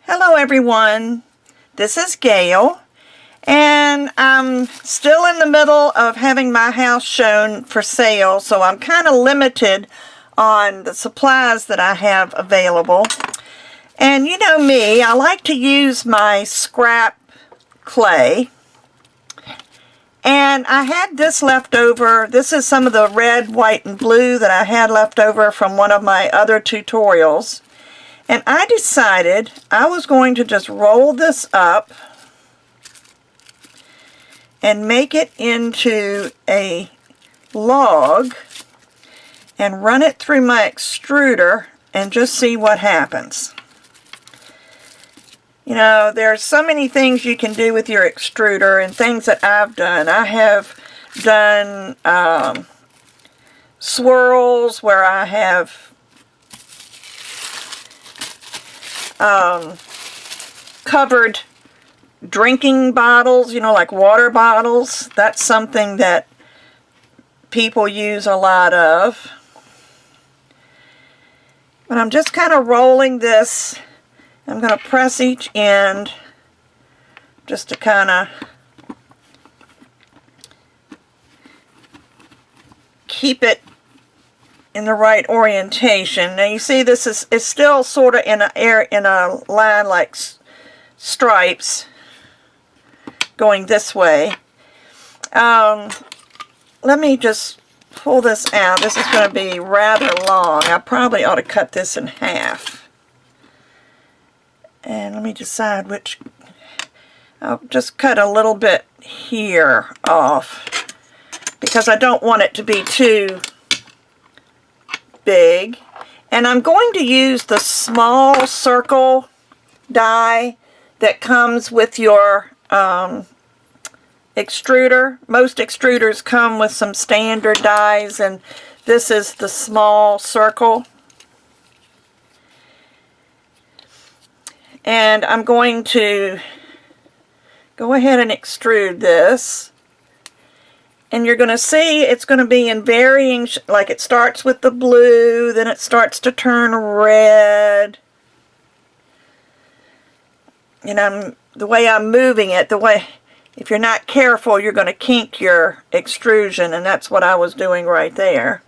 Hello everyone, this is Gayle, and I'm still in the middle of having my house shown for sale, so I'm kind of limited on the supplies that I have available. And you know me, I like to use my scrap clay, and I had this left over. This is some of the red, white, and blue that I had left over from one of my other tutorials. And I decided I was going to just roll this up and make it into a log and run it through my extruder and just see what happens. You know, there's so many things you can do with your extruder and things that I've done. I have done swirls where I have covered drinking bottles, you know, like water bottles. That's something that people use a lot of. But I'm just kind of rolling this. I'm going to press each end just to kind of keep it in the right orientation. Now you see this is still sort of in a line like stripes going this way. Let me just pull this out. This is going to be rather long. I probably ought to cut this in half. And let me decide which. I'll just cut a little bit here off because I don't want it to be too big. And I'm going to use the small circle die that comes with your extruder. Most extruders come with some standard dies, and this is the small circle. And I'm going to go ahead and extrude this. And you're going to see it's going to be in varying, like it starts with the blue, then it starts to turn red. And the way I'm moving it, if you're not careful, you're going to kink your extrusion, and that's what I was doing right there.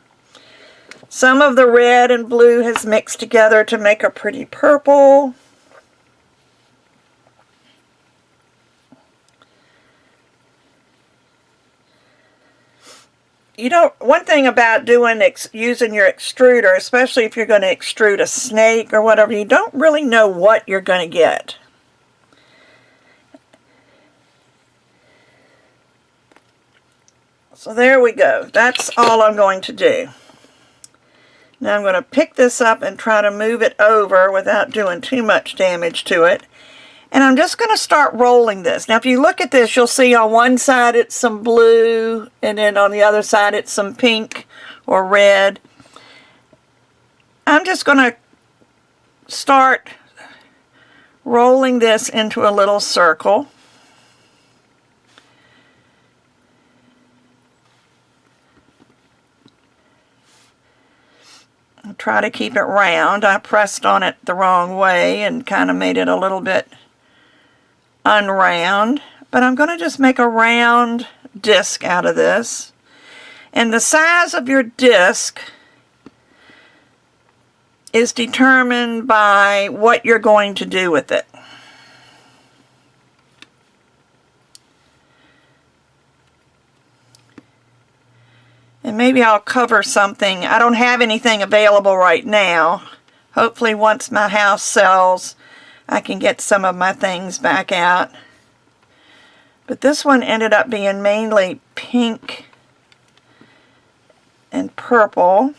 Some of the red and blue has mixed together to make a pretty purple. One thing about using your extruder, especially if you're going to extrude a snake or whatever, you don't really know what you're going to get. So there we go. That's all I'm going to do. Now I'm going to pick this up and try to move it over without doing too much damage to it. And I'm just going to start rolling this. Now if you look at this, you'll see on one side it's some blue, and then on the other side it's some pink or red. I'm just going to start rolling this into a little circle. I'll try to keep it round. I pressed on it the wrong way and kind of made it a little bit unround, but I'm going to just make a round disc out of this. And the size of your disc is determined by what you're going to do with it. And maybe I'll cover something. I don't have anything available right now. Hopefully once my house sells, I can get some of my things back out. But this one ended up being mainly pink and purple.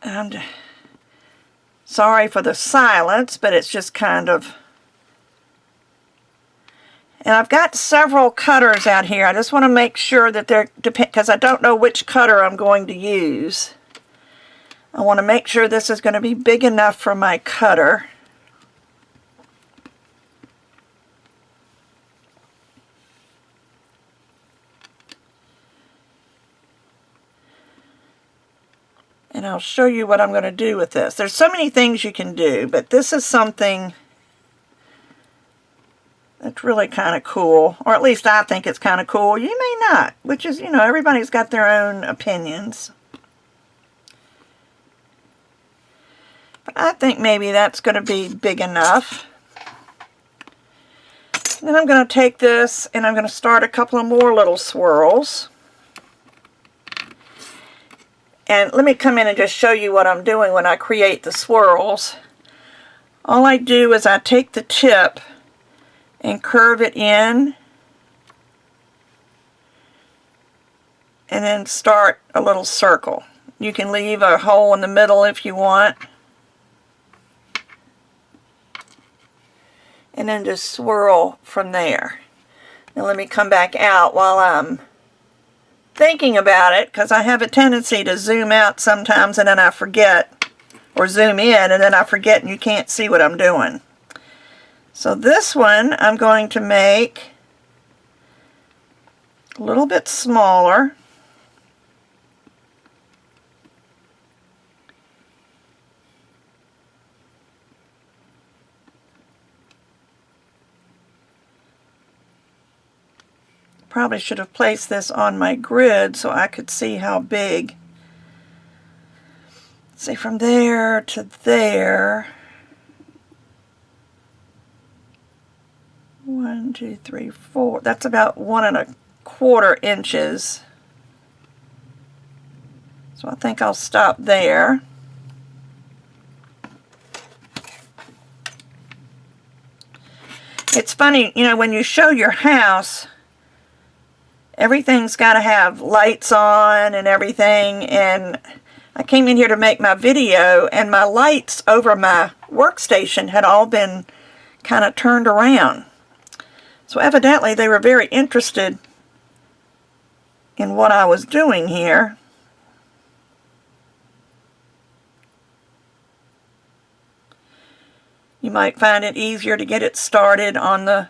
And sorry for the silence, but it's just kind of... And I've got several cutters out here. I just want to make sure that they're, because I don't know which cutter I'm going to use. I want to make sure this is going to be big enough for my cutter. And I'll show you what I'm going to do with this. There's so many things you can do, but this is something that's really kind of cool. Or at least I think it's kind of cool. You may not, which is, you know, everybody's got their own opinions. But I think maybe that's going to be big enough. Then I'm going to take this and I'm going to start a couple of more little swirls. And let me come in and just show you what I'm doing when I create the swirls. All I do is I take the tip and curve it in and then start a little circle. You can leave a hole in the middle if you want. And then just swirl from there. Now let me come back out while I'm thinking about it, because I have a tendency to zoom out sometimes and then I forget, or zoom in and then I forget and you can't see what I'm doing. So this one I'm going to make a little bit smaller. Probably should have placed this on my grid so I could see how big. Let's see, from there to there. 1, 2, 3, 4. That's about 1¼ inches. So I think I'll stop there. It's funny, you know, when you show your house, everything's got to have lights on and everything, and I came in here to make my video and my lights over my workstation had all been kind of turned around. So evidently they were very interested in what I was doing here. You might find it easier to get it started on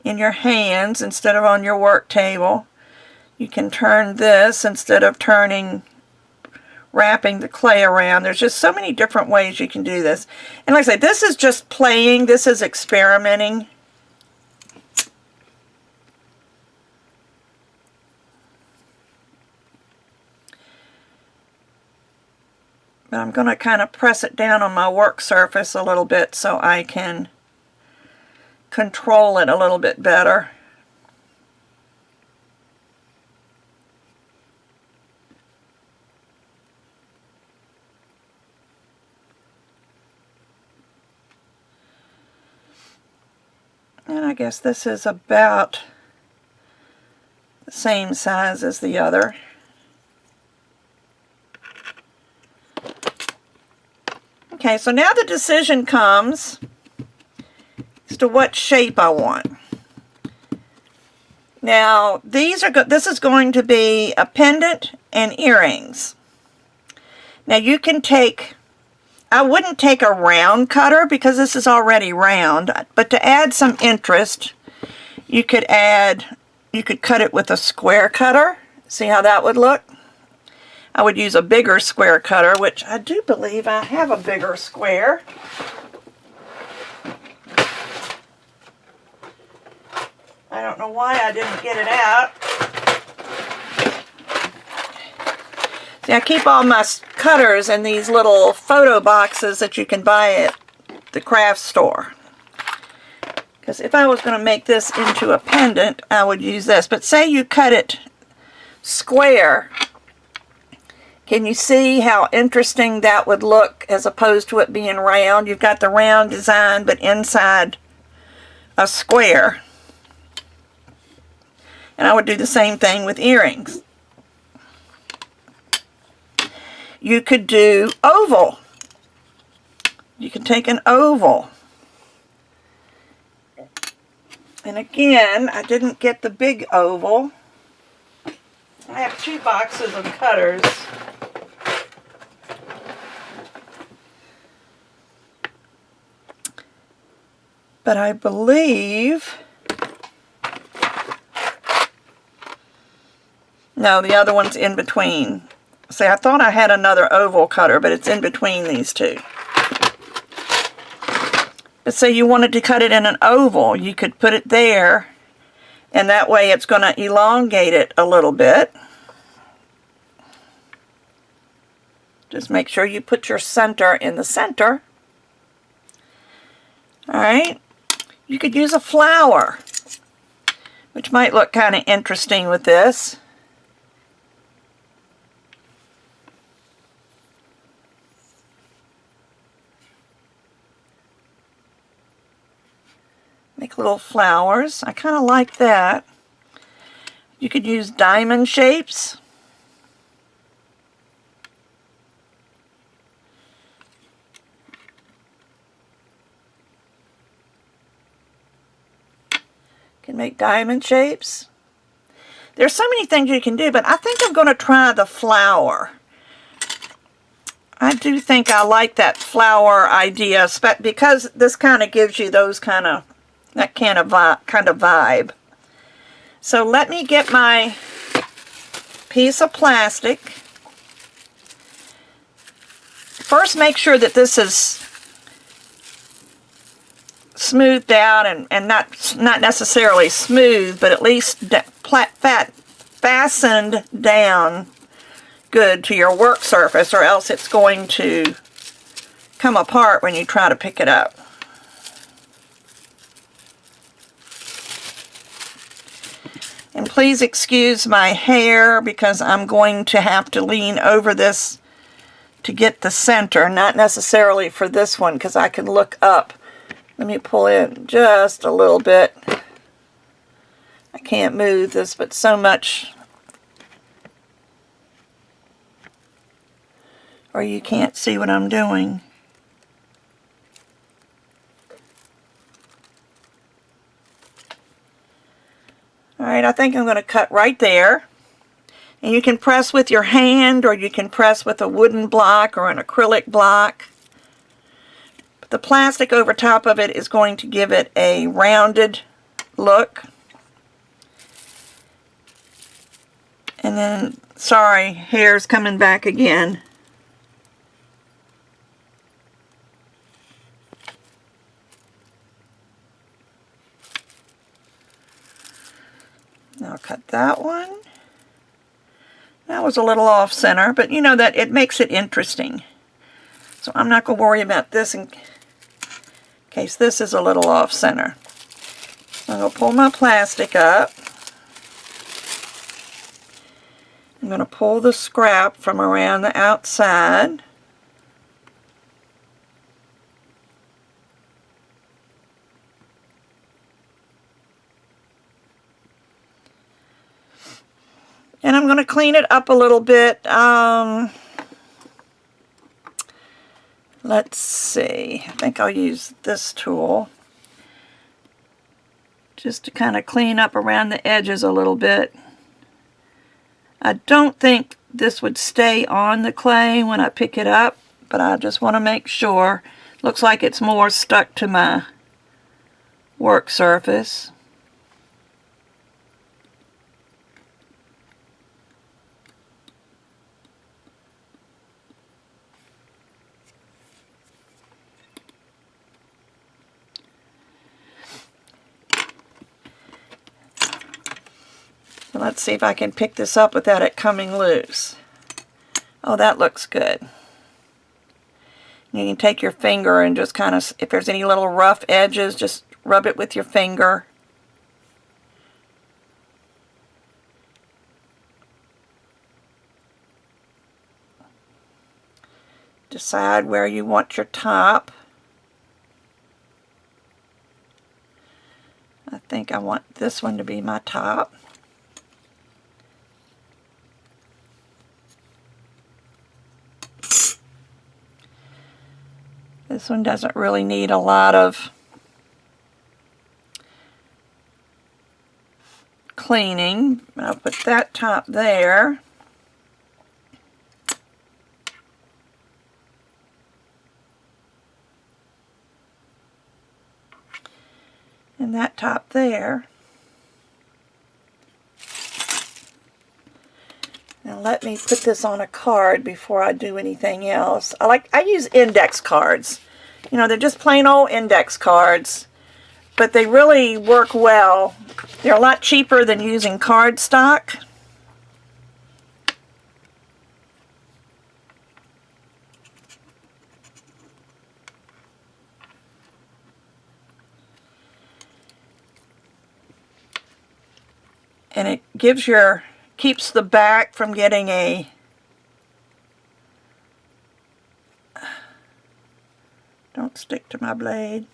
in your hands instead of on your work table. You can turn this instead of wrapping the clay around. There's just so many different ways you can do this. And like I say, this is just playing. This is experimenting. But I'm going to kind of press it down on my work surface a little bit so I can control it a little bit better. And I guess this is about the same size as the other. Okay, so now the decision comes as to what shape I want. Now, this is going to be a pendant and earrings. Now you can take, I wouldn't take a round cutter because this is already round, but to add some interest, you could cut it with a square cutter. See how that would look? I would use a bigger square cutter, which I do believe I have a bigger square. I don't know why I didn't get it out. See, I keep all my cutters in these little photo boxes that you can buy at the craft store. Because if I was going to make this into a pendant, I would use this. But say you cut it square. Can you see how interesting that would look as opposed to it being round? You've got the round design, but inside a square. And I would do the same thing with earrings. You could do oval. You can take an oval. And again, I didn't get the big oval. I have 2 boxes of cutters. But I believe, no, the other one's in between. See, I thought I had another oval cutter, but it's in between these two. But say you wanted to cut it in an oval, you could put it there, and that way it's going to elongate it a little bit. Just make sure you put your center in the center. Alright, you could use a flower, which might look kind of interesting with this. Make little flowers. I kind of like that. You could use diamond shapes. Can make diamond shapes. There's so many things you can do, but I think I'm going to try the flower. I do think I like that flower idea, because this kind of gives you those kind of vibe. So let me get my piece of plastic. First, make sure that this is smoothed out and not necessarily smooth, but at least fastened down good to your work surface, or else it's going to come apart when you try to pick it up. And please excuse my hair, because I'm going to have to lean over this to get the center, not necessarily for this one, because I can look up. Let me pull in just a little bit. I can't move this, but so much, or you can't see what I'm doing. Alright, I think I'm going to cut right there. And you can press with your hand, or you can press with a wooden block or an acrylic block. But the plastic over top of it is going to give it a rounded look. And then, sorry, hair's coming back again. Now cut that one. That was a little off center, but you know that it makes it interesting. So I'm not going to worry about this in case this is a little off center. I'm going to pull my plastic up. I'm going to pull the scrap from around the outside. And I'm going to clean it up a little bit. Let's see. I think I'll use this tool just to kind of clean up around the edges a little bit. I don't think this would stay on the clay when I pick it up, but I just want to make sure. Looks like it's more stuck to my work surface. So let's see if I can pick this up without it coming loose. Oh, that looks good. You can take your finger and just kind of, if there's any little rough edges, just rub it with your finger. Decide where you want your top. I think I want this one to be my top. This one doesn't really need a lot of cleaning. I'll put that top there. And that top there. Now let me put this on a card before I do anything else. I use index cards. You know, they're just plain old index cards, but they really work well. They're a lot cheaper than using cardstock. And it keeps the back from getting a don't stick to my blade.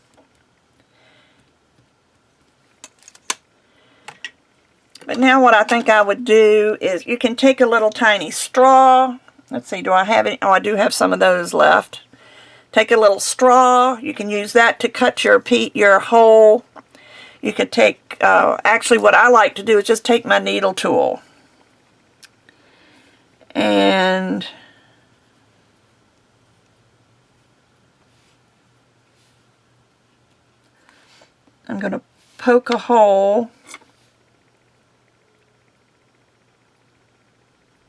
But now what I think I would do is you can take a little tiny straw. Let's see, do I have any? Oh, I do have some of those left. Take a little straw. You can use that to cut your hole. You could take, actually what I like to do is just take my needle tool. And I'm going to poke a hole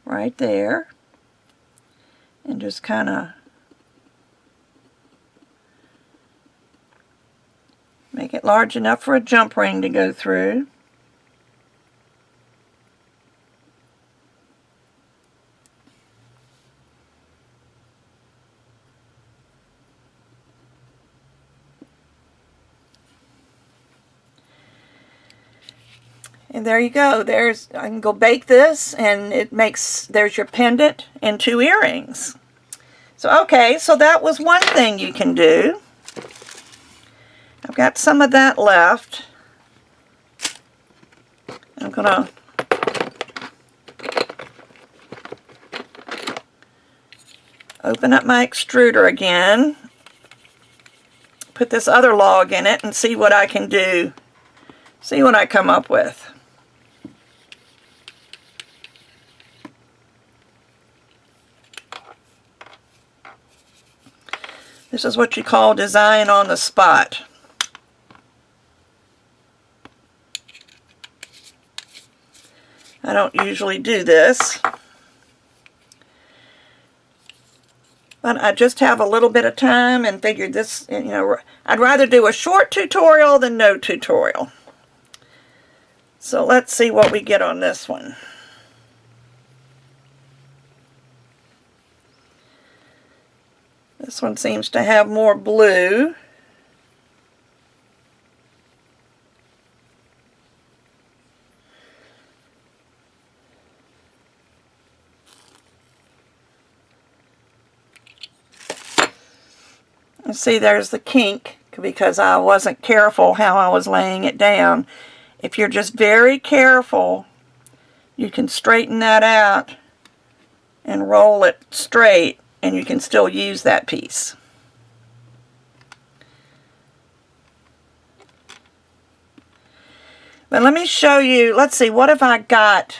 right there. And just kind of make it large enough for a jump ring to go through. And there you go. I can go bake this, and there's your pendant and 2 earrings. So, okay, so that was one thing you can do. I've got some of that left. I'm going to open up my extruder again, put this other log in it, and see what I can do. See what I come up with. This is what you call design on the spot. I don't usually do this, but I just have a little bit of time and figured this, you know, I'd rather do a short tutorial than no tutorial. So let's see what we get on this one. This one seems to have more blue. And see, there's the kink because I wasn't careful how I was laying it down. If you're just very careful, you can straighten that out and roll it straight, and you can still use that piece. But let me show you, let's see, what have I got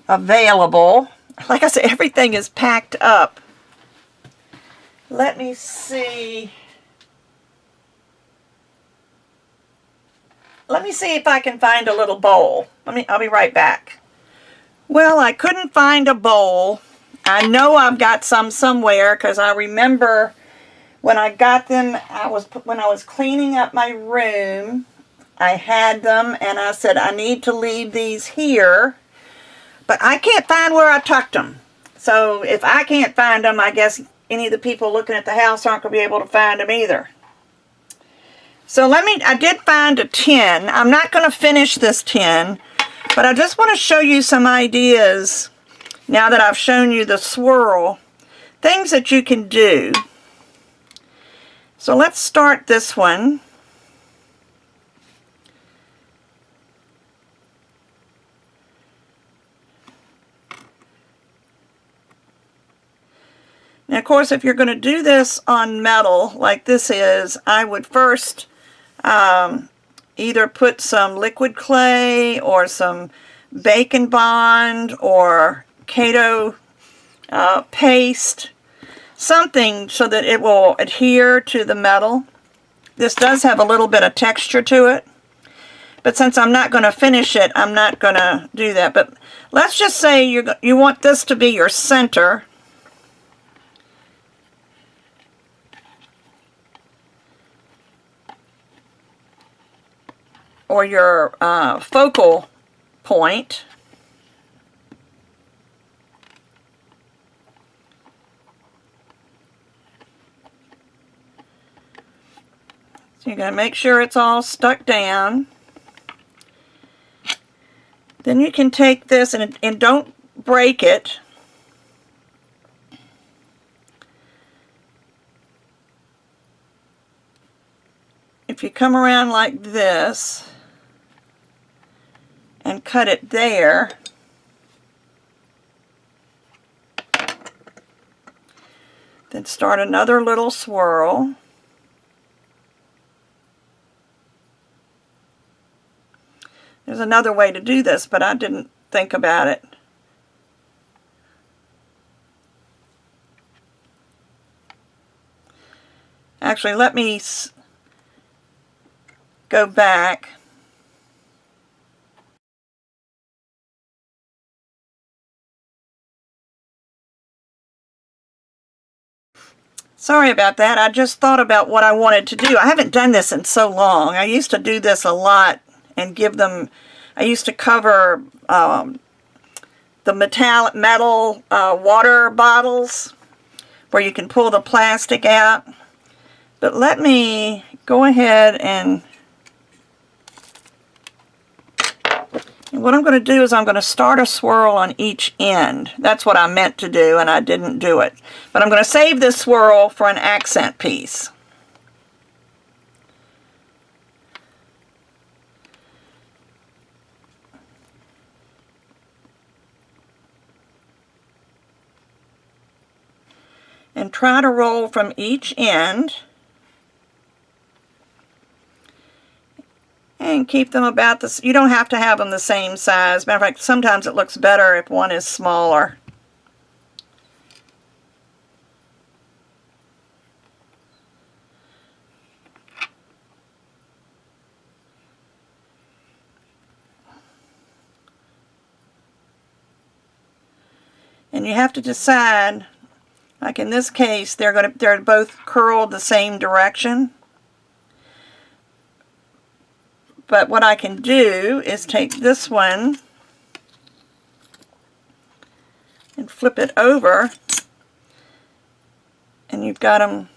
available? Like I said, everything is packed up. Let me see. Let me see if I can find a little bowl. I'll be right back. Well, I couldn't find a bowl. I know I've got some somewhere because I remember when I got them, when I was cleaning up my room, I had them and I said I need to leave these here, but I can't find where I tucked them. So if I can't find them, I guess any of the people looking at the house aren't going to be able to find them either. So I did find a tin. I'm not going to finish this tin, but I just want to show you some ideas now that I've shown you the swirl, things that you can do. So let's start this one. Now, of course, if you're going to do this on metal like this is, I would first either put some liquid clay or some Bacon Bond or Kato paste, something so that it will adhere to the metal. This does have a little bit of texture to it. But since I'm not going to finish it, I'm not going to do that. But let's just say you want this to be your center. Or your focal point. So you're going to make sure it's all stuck down. Then you can take this and don't break it. If you come around like this and cut it there, then start another little swirl. There's another way to do this, but I didn't think about it. Actually, let me go back. Sorry about that. I just thought about what I wanted to do. I haven't done this in so long. I used to do this a lot and give them, I used to cover the metal water bottles where you can pull the plastic out. But let me go ahead and what I'm going to do is I'm going to start a swirl on each end. That's what I meant to do, and I didn't do it. But I'm going to save this swirl for an accent piece. And try to roll from each end. And keep them about this. You don't have to have them the same size. Matter of fact, sometimes it looks better if one is smaller. And you have to decide, like in this case, they're both curled the same direction. But what I can do is take this one and flip it over, and you've got them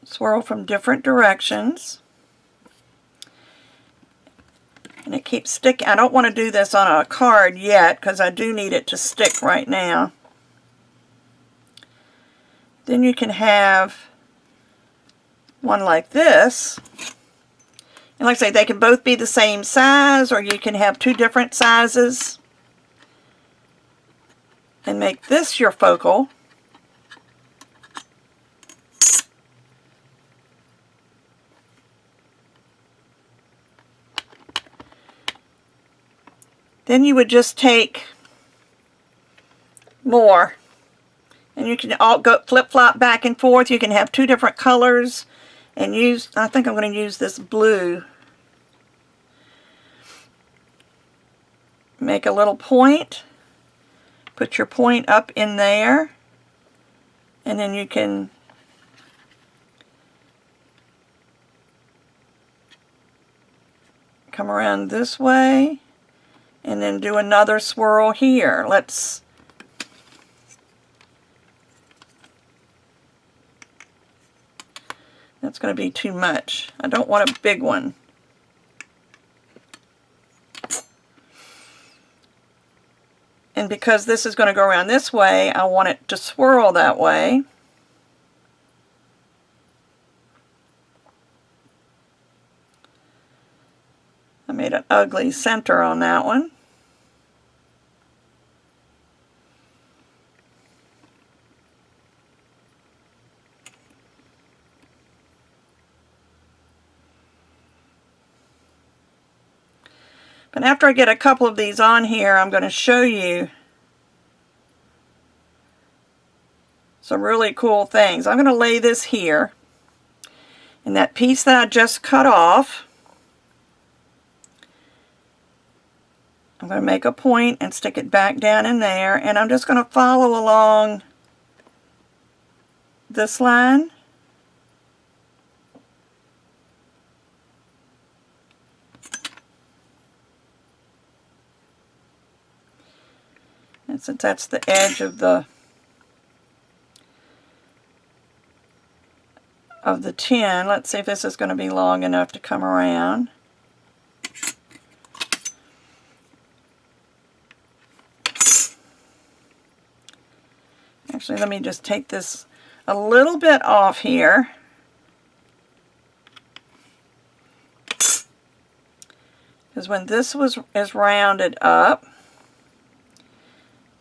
swirl from different directions. And it keeps sticking. I don't want to do this on a card yet because I do need it to stick right now. Then you can have one like this. And like I say, they can both be the same size, or you can have two different sizes. And make this your focal. Then you would just take more, and you can all go flip-flop back and forth. You can have two different colors and use, I think I'm going to use this blue. Make a little point, put your point up in there, and then you can come around this way. And then do another swirl here. That's going to be too much. I don't want a big one. And because this is going to go around this way, I want it to swirl that way. I made an ugly center on that one. But after I get a couple of these on here, I'm going to show you some really cool things. I'm going to lay this here. And that piece that I just cut off, I'm going to make a point and stick it back down in there, and I'm just going to follow along this line. And since that's the edge of the tin, let's see if this is going to be long enough to come around. Actually, let me just take this a little bit off here. Because when this is rounded up,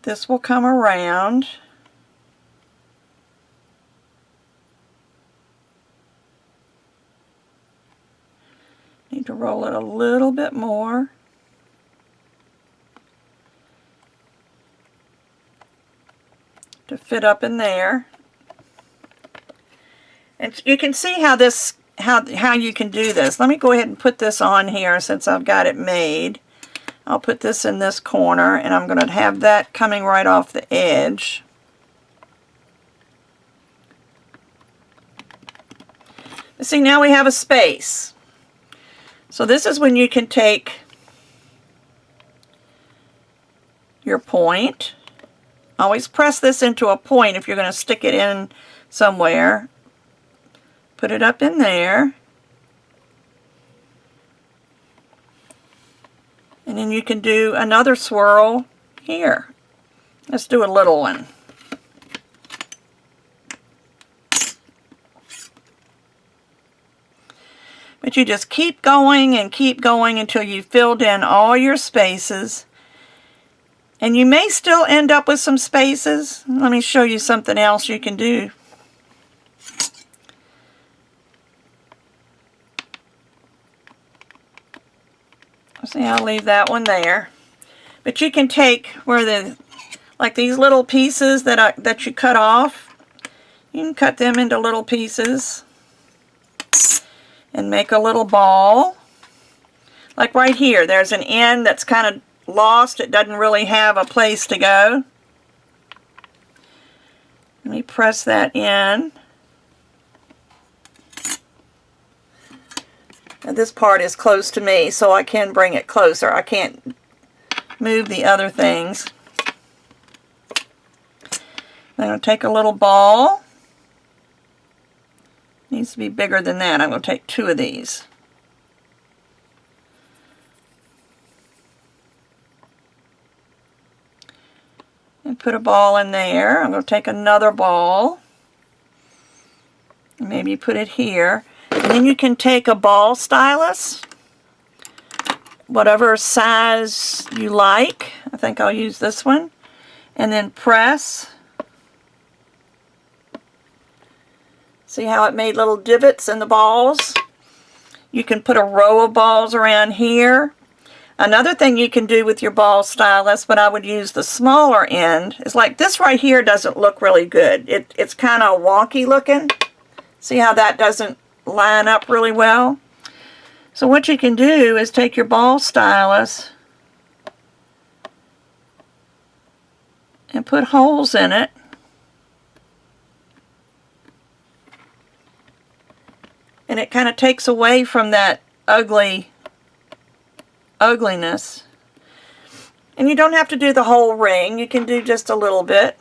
this will come around. Need to roll it a little bit more. To fit up in there. And you can see how this how you can do this. Let me go ahead and put this on here since I've got it made. I'll put this in this corner, and I'm going to have that coming right off the edge. See, now we have a space. So this is when you can take your point. Always press this into a point if you're going to stick it in somewhere. Put it up in there. And then you can do another swirl here. Let's do a little one. But you just keep going and keep going until you've filled in all your spaces. And you may still end up with some spaces. Let me show you something else you can do. See, I'll leave that one there. But you can take where like these little pieces that you cut off, you can cut them into little pieces and make a little ball. Like right here, there's an end that's kind of lost. It doesn't really have a place to go. Let me press that in. And this part is close to me, so I can bring it closer. I can't move the other things. I'm going to take a little ball. Needs to be bigger than that. I'm going to take 2 of these. And put a ball in there. I'm going to take another ball. Maybe put it here. And then you can take a ball stylus, whatever size you like. I think I'll use this one. And then press. See how it made little divots in the balls? You can put a row of balls around here. Another thing you can do with your ball stylus, but I would use the smaller end, is like this right here doesn't look really good. It's kind of wonky looking. See how that doesn't line up really well? So what you can do is take your ball stylus and put holes in it. And it kind of takes away from that ugliness. And you don't have to do the whole ring. You can do just a little bit.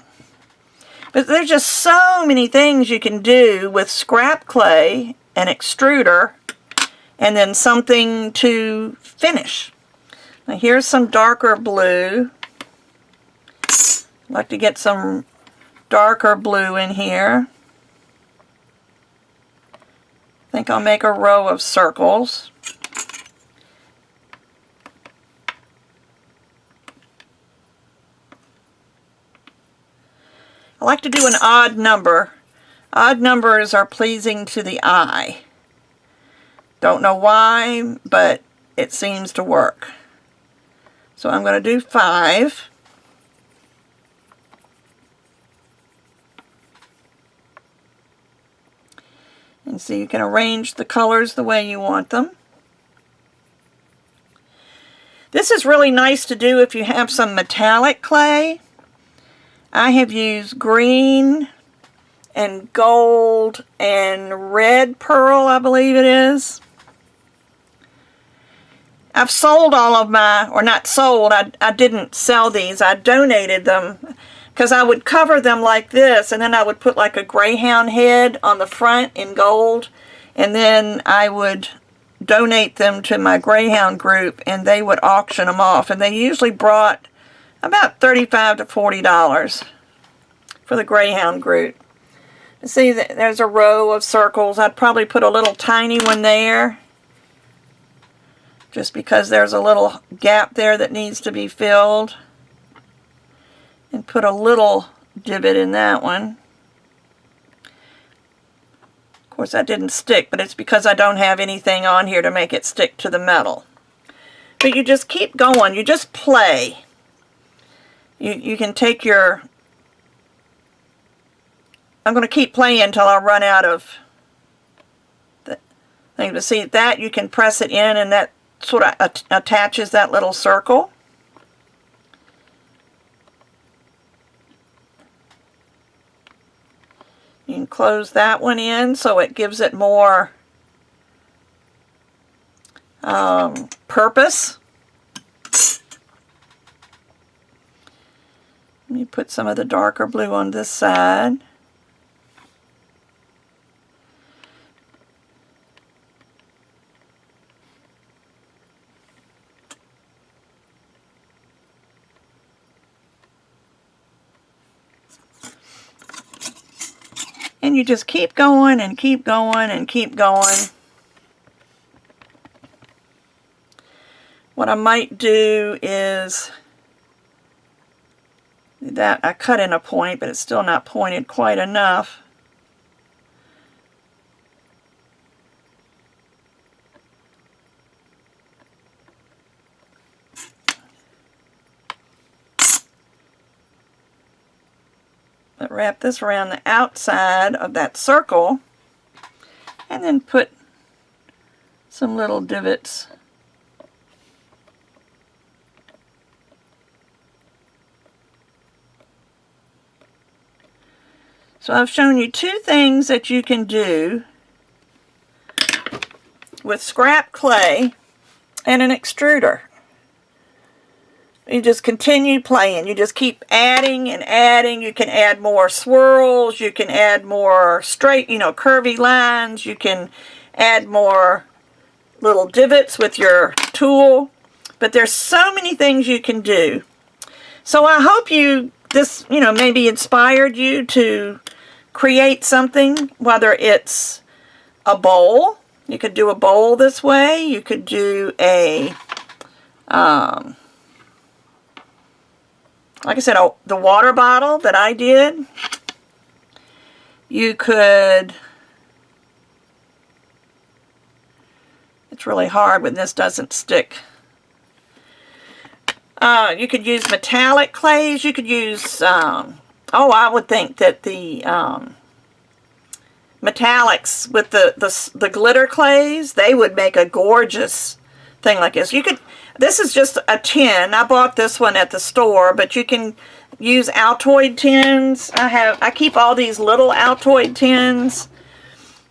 But there's just so many things you can do with scrap clay, an extruder, and then something to finish. Now here's some darker blue. I'd like to get some darker blue in here. I think I'll make a row of circles. I like to do an odd number. Odd numbers are pleasing to the eye. Don't know why, but it seems to work. So I'm going to do 5. So you can arrange the colors the way you want them. This is really nice to do if you have some metallic clay. I have used green and gold and red pearl, I believe it is. I've sold all of my, or not sold, I didn't sell these, I donated them because I would cover them like this, and then I would put like a greyhound head on the front in gold, and then I would donate them to my greyhound group, and they would auction them off, and they usually brought about $35 to $40 for the greyhound group. See, there's a row of circles. I'd probably put a little tiny one there, just because there's a little gap there that needs to be filled. And put a little divot in that one. Of course, that didn't stick, but it's because I don't have anything on here to make it stick to the metal. But you just keep going. You just play. You can take your... I'm going to keep playing until I run out of the thing. But see, that you can press it in, and that sort of attaches that little circle. You can close that one in so it gives it more purpose. Let me put some of the darker blue on this side. And you just keep going and keep going and keep going. What I might do is that I cut in a point, but it's still not pointed quite enough. But wrap this around the outside of that circle, and then put some little divots. So I've shown you two things that you can do with scrap clay and an extruder. You just continue playing. You just keep adding and adding. You can add more swirls. You can add more straight, curvy lines. You can add more little divots with your tool. But there's so many things you can do. So I hope this maybe inspired you to create something, whether it's a bowl. You could do a bowl this way. You could do a... like I said, the water bottle that I did. You could... It's really hard when this doesn't stick. You could use metallic clays. You could use... I would think that the metallics with the glitter clays, they would make a gorgeous thing like this. You could... This is just a tin. I bought this one at the store, but you can use Altoid tins. I keep all these little Altoid tins,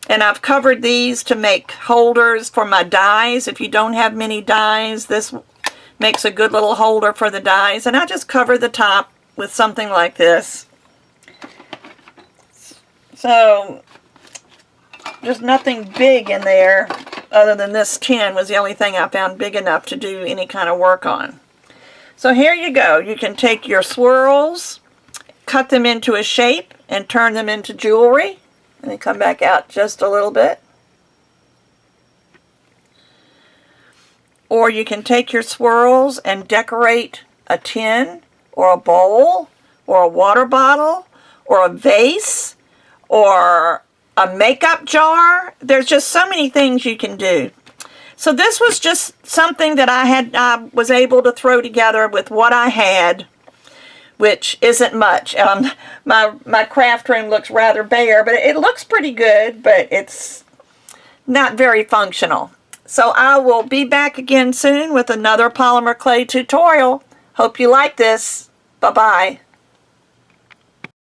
and I've covered these to make holders for my dies. If you don't have many dies, this makes a good little holder for the dies, and I just cover the top with something like this. So, there's nothing big in there other than this tin was the only thing I found big enough to do any kind of work on. So here you go. You can take your swirls, cut them into a shape, and turn them into jewelry. And then come back out just a little bit. Or you can take your swirls and decorate a tin, or a bowl, or a water bottle, or a vase, or a makeup jar. There's just so many things you can do. So this was just something that I was able to throw together with what I had, which isn't much. My craft room looks rather bare, but it looks pretty good. But it's not very functional. So I will be back again soon with another polymer clay tutorial. Hope you like this. Bye-bye.